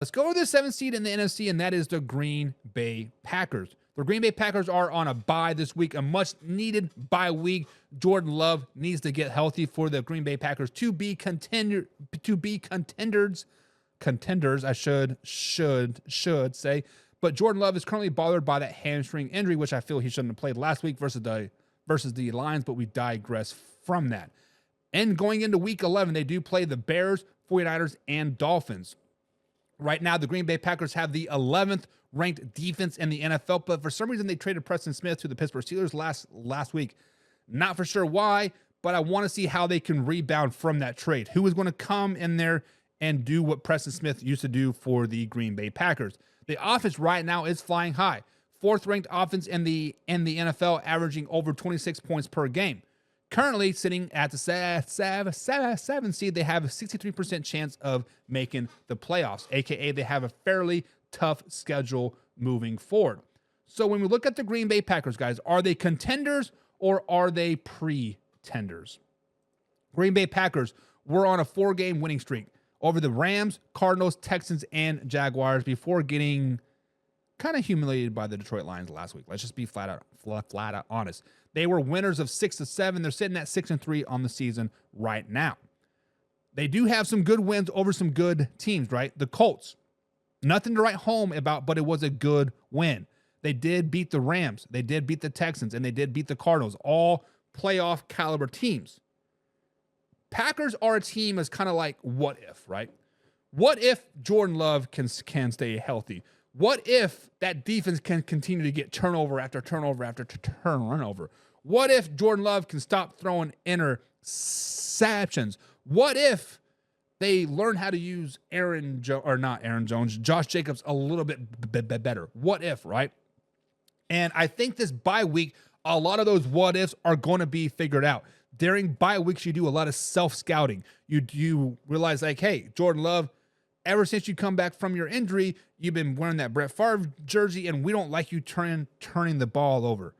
Let's go to the 7th seed in the NFC, and that is the Green Bay Packers. The Green Bay Packers are on a bye this week, a much-needed bye week. Jordan Love needs to get healthy for the Green Bay Packers to be contenders. I should say. But Jordan Love is currently bothered by that hamstring injury, which I feel he shouldn't have played last week versus the Lions, but we digress from that. And going into Week 11, they do play the Bears, 49ers, and Dolphins. Right now, the Green Bay Packers have the 11th ranked defense in the NFL, but for some reason they traded Preston Smith to the Pittsburgh Steelers last week. Not for sure why, but I want to see how they can rebound from that trade. Who is going to come in there and do what Preston Smith used to do for the Green Bay Packers? The offense right now is flying high. 4th ranked offense in the NFL, averaging over 26 points per game. Currently sitting at the 7 seed, they have a 63% chance of making the playoffs, aka they have a fairly tough schedule moving forward. So when we look at the Green Bay Packers, guys, are they contenders or are they pretenders? Green Bay Packers were on a 4-game winning streak over the Rams, Cardinals, Texans, and Jaguars before getting kind of humiliated by the Detroit Lions last week. Let's just be flat out honest. They were winners of 6 of 7. They're sitting at 6-3 on the season right now. They do have some good wins over some good teams, right? The Colts, nothing to write home about, but it was a good win. They did beat the Rams. They did beat the Texans, and they did beat the Cardinals, all playoff caliber teams. Packers are a team as kind of like what if, right? What if Jordan Love can stay healthy? What if that defense can continue to get turnover after turnover after turnover? What if Jordan Love can stop throwing interceptions? What if they learn how to use Josh Jacobs a little bit better? What if, right? And I think this bye week, a lot of those what ifs are going to be figured out. During bye weeks, you do a lot of self-scouting. You realize, like, hey, Jordan Love, ever since you come back from your injury, you've been wearing that Brett Favre jersey, and we don't like you turning the ball over.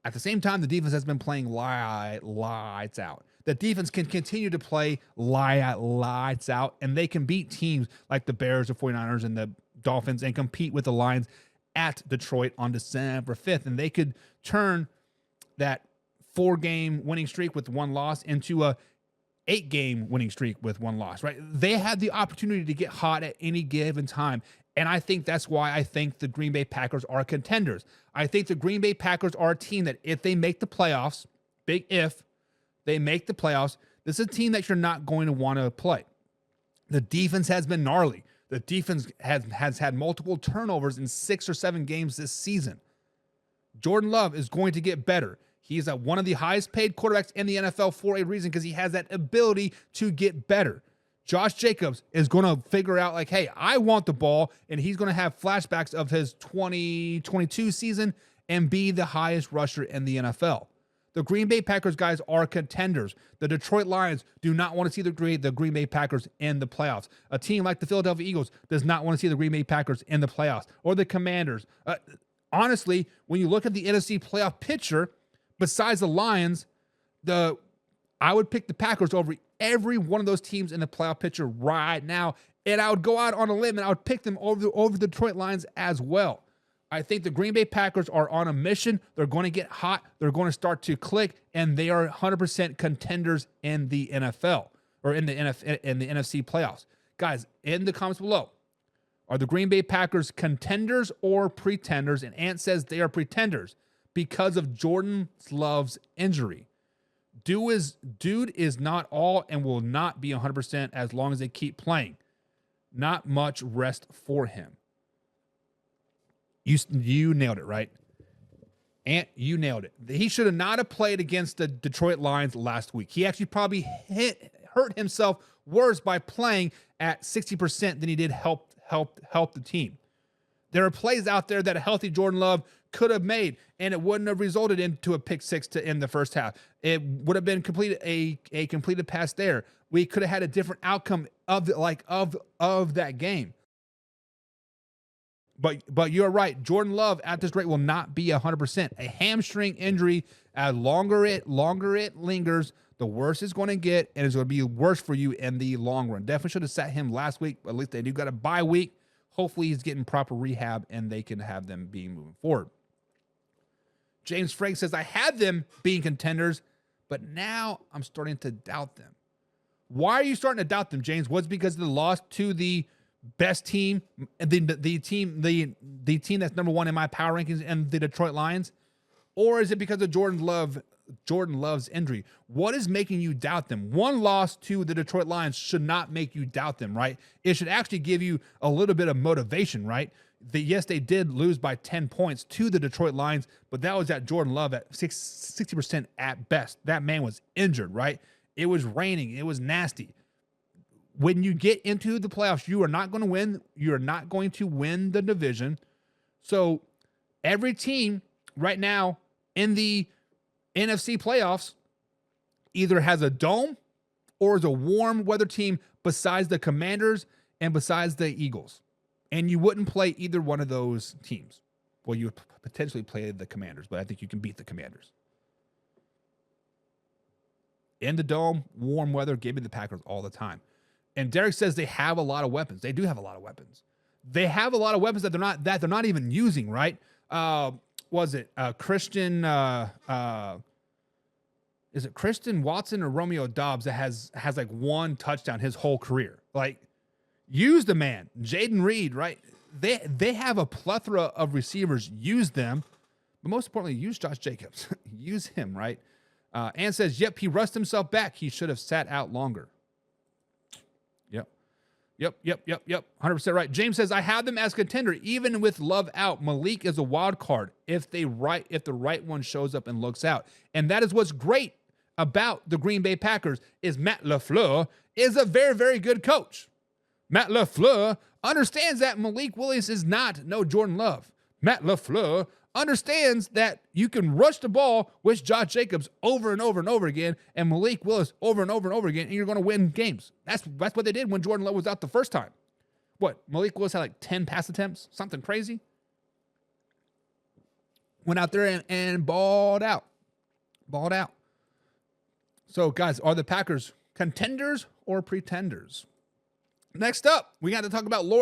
At the same time, the defense has been playing lights out. The defense can continue to play lights out, and they can beat teams like the Bears, the 49ers, and the Dolphins and compete with the Lions at Detroit on December 5th. And they could turn that 4-game winning streak with 1 loss into a 8-game winning streak with 1 loss, right? They had the opportunity to get hot at any given time. And I think that's why I think the Green Bay Packers are contenders. I think the Green Bay Packers are a team that if they make the playoffs, big if they make the playoffs, this is a team that you're not going to want to play. The defense has been gnarly. The defense has had multiple turnovers in 6 or 7 games this season. Jordan Love is going to get better. He's at one of the highest paid quarterbacks in the NFL for a reason, because he has that ability to get better. Josh Jacobs is going to figure out, like, hey, I want the ball, and he's going to have flashbacks of his 2022 season and be the highest rusher in the NFL. The Green Bay Packers, guys, are contenders. The Detroit Lions do not want to see the Green Bay Packers in the playoffs. A team like the Philadelphia Eagles does not want to see the Green Bay Packers in the playoffs, or the Commanders. Honestly, when you look at the NFC playoff picture, besides the Lions, I would pick the Packers over every one of those teams in the playoff picture right now, and I would go out on a limb and I would pick them over the Detroit Lions as well. I think the Green Bay Packers are on a mission. They're going to get hot. They're going to start to click, and they are 100% contenders in the NFL, or in the NFC playoffs. Guys, in the comments below, are the Green Bay Packers contenders or pretenders? And Ant says they are pretenders because of Jordan Love's injury. Dude is not all and will not be 100% as long as they keep playing. Not much rest for him. You nailed it, right? Ant, you nailed it. He should have not have played against the Detroit Lions last week. He actually probably hurt himself worse by playing at 60% than he did help the team. There are plays out there that a healthy Jordan Love could have made, and it wouldn't have resulted into a pick 6 to end the first half. It would have been a completed pass there. We could have had a different outcome of that game. But you're right. Jordan Love at this rate will not be 100%. A hamstring injury, longer it lingers, the worse it's going to get, and it's going to be worse for you in the long run. Definitely should have sat him last week. But at least they do got a bye week. Hopefully he's getting proper rehab and they can have them being moving forward. James Frank says, I had them being contenders, but now I'm starting to doubt them. Why are you starting to doubt them, James? Was it because of the loss to the best team, the team that's number one in my power rankings, and the Detroit Lions? Or is it because of Jordan Love's injury? What is making you doubt them? One loss to the Detroit Lions should not make you doubt them, right? It should actually give you a little bit of motivation, right? Yes, they did lose by 10 points to the Detroit Lions, but that was at Jordan Love at 60% at best. That man was injured, right? It was raining. It was nasty. When you get into the playoffs, you are not going to win. You're not going to win the division. So every team right now in the NFC playoffs either has a dome or is a warm weather team besides the Commanders and besides the Eagles. And you wouldn't play either one of those teams. Well, you would potentially play the Commanders, but I think you can beat the Commanders. In the dome, warm weather, give me the Packers all the time. And Derek says they have a lot of weapons. They do have a lot of weapons. They have a lot of weapons that they're not even using, right? Was it Christian? Is it Christian Watson or Romeo Doubs that has like one touchdown his whole career? Like, use the man, Jaden Reed, right? They have a plethora of receivers. Use them, but most importantly, use Josh Jacobs. Use him, right? Ann says, "Yep, he rushed himself back. He should have sat out longer." Yep. 100% right. James says, I have them as contender, even with Love out. Malik is a wild card if the right one shows up and looks out. And that is what's great about the Green Bay Packers is Matt LaFleur is a very, very good coach. Matt LaFleur understands that Malik Willis is not no Jordan Love. Matt LaFleur understands that you can rush the ball with Josh Jacobs over and over and over again and Malik Willis over and over and over again, and you're going to win games. That's what they did when Jordan Love was out the first time. What? Malik Willis had like 10 pass attempts? Something crazy? Went out there and balled out. Balled out. So, guys, are the Packers contenders or pretenders? Next up, we got to talk about Laura.